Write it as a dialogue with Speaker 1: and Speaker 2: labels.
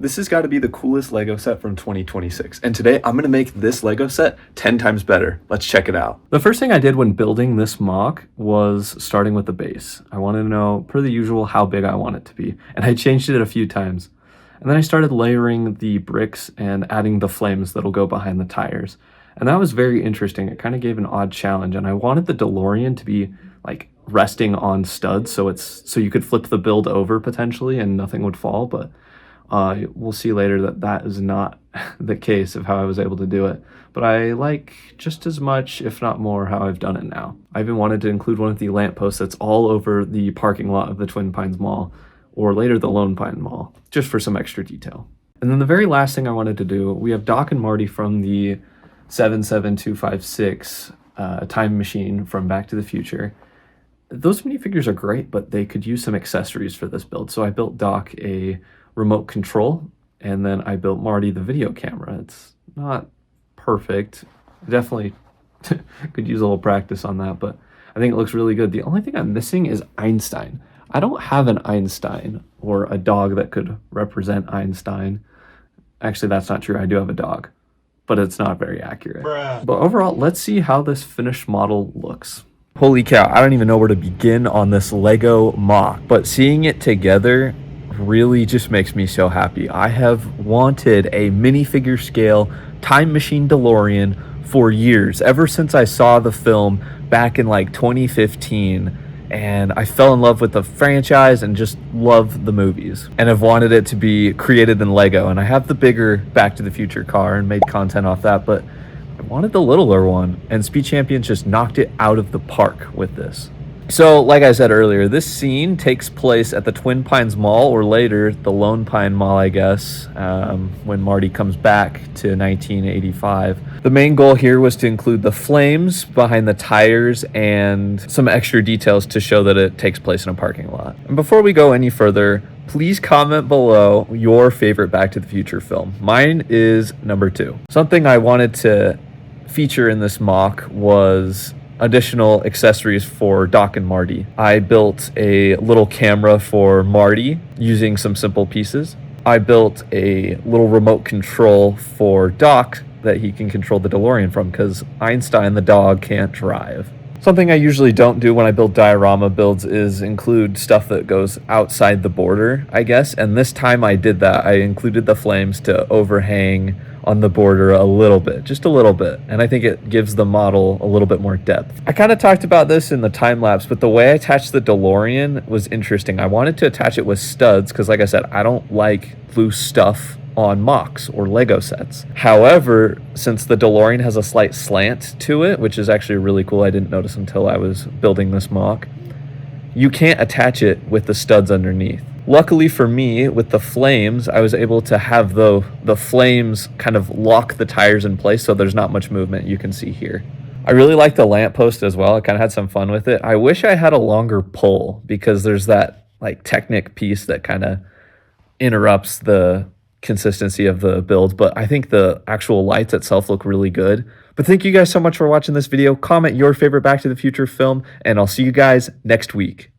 Speaker 1: This has got to be the coolest Lego set from 2026, and today I'm going to make this Lego set 10 times better. Let's check it out. The first thing I did when building this MOC was starting with the base. I wanted to know, per the usual, how big I want it to be, and I changed it a few times. And then I started layering the bricks and adding the flames that'll go behind the tires. And that was very interesting. It kind of gave an odd challenge, and I wanted the DeLorean to be like resting on studs so you could flip the build over potentially and nothing would fall, but we'll see later that is not the case of how I was able to do it. But I like just as much, if not more, how I've done it now. I even wanted to include one of the lampposts that's all over the parking lot of the Twin Pines Mall, or later the Lone Pine Mall, just for some extra detail. And then the very last thing I wanted to do, we have Doc and Marty from the 77256 time machine from Back to the Future. Those minifigures are great, but they could use some accessories for this build. So I built Doc a remote control, and then I built Marty the video camera. It's not perfect. I definitely could use a little practice on that, but I think it looks really good. The only thing I'm missing is Einstein. I don't have an Einstein or a dog that could represent Einstein. Actually, that's not true. I do have a dog, but it's not very accurate. Bruh. But overall, let's see how this finished model looks. Holy cow, I don't even know where to begin on this Lego MOC, but seeing it together really just makes me so happy. I have wanted a minifigure scale time machine DeLorean for years, ever since I saw the film back in like 2015, and I fell in love with the franchise and just love the movies, and have wanted it to be created in Lego. And I have the bigger Back to the Future car and made content off that, but I wanted the littler one, and Speed Champions just knocked it out of the park with this. So, like I said earlier, this scene takes place at the Twin Pines Mall, or later, the Lone Pine Mall, I guess, when Marty comes back to 1985. The main goal here was to include the flames behind the tires and some extra details to show that it takes place in a parking lot. And before we go any further, please comment below your favorite Back to the Future film. Mine is number 2. Something I wanted to feature in this MOC was additional accessories for Doc and Marty. I built a little camera for Marty using some simple pieces. I built a little remote control for Doc that he can control the DeLorean from, because Einstein the dog can't drive. Something I usually don't do when I build diorama builds is include stuff that goes outside the border, I guess, and this time I did that. I included the flames to overhang on the border a little bit, just a little bit, and I think it gives the model a little bit more depth. I kind of talked about this in the time lapse, but the way I attached the DeLorean was interesting. I wanted to attach it with studs because, like I said, I don't like loose stuff on MOCs or Lego sets. However, since the DeLorean has a slight slant to it, which is actually really cool, I didn't notice until I was building this MOC, you can't attach it with the studs underneath. Luckily for me, with the flames, I was able to have the flames kind of lock the tires in place, so there's not much movement you can see here. I really like the lamppost as well. I kind of had some fun with it. I wish I had a longer pole, because there's that like Technic piece that kind of interrupts the consistency of the build, but I think the actual lights itself look really good. But thank you guys so much for watching this video. Comment your favorite Back to the Future film, and I'll see you guys next week.